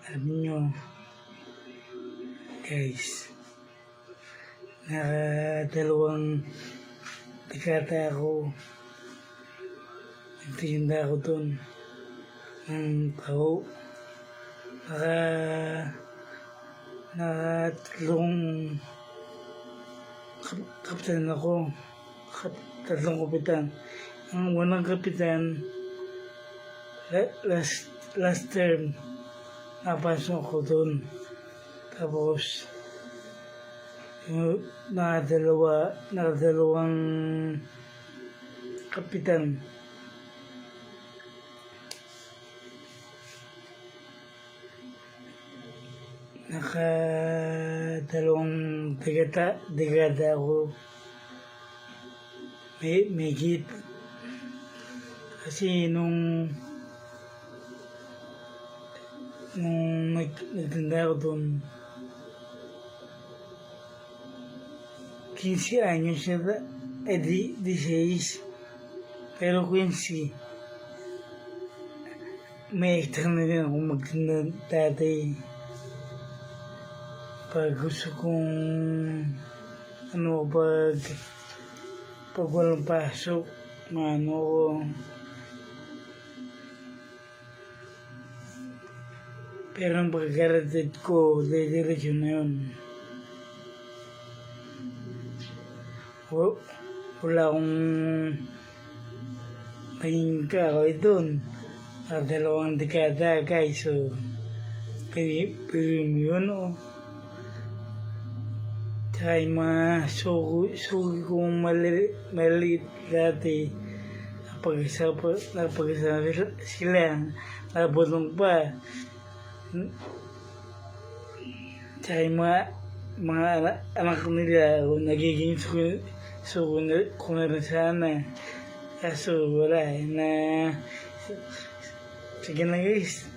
Alam niyo, guys, nakadalawang dekada ako. Nagtitinda ako doon ng tao. Nakatlong kapitan ako. Tatlong kapitan. Ang unang kapitan, last term, napasok ako doon. Tapos, yung nakadalawang kapitan. Nakadalawang dekada ako. May higit. Kasi nung nagtinda ako doon, 15 anyos na, 16. Pero 15, may extra na rin ako magtinda dati. Pag gusto kong, pag walang pasok, pero ang pagkarated ko, diretso na yun. Wala akong naging kakawin doon. Dalawang dekada, guys. So, pero yun, Tsaka yung mga sugi kong maliit dati, napag-isama sila, nabulong pa. Tsaka yung mga anak nila, nagiging sugi ko na rin sana. Kaso wala, sige na guys.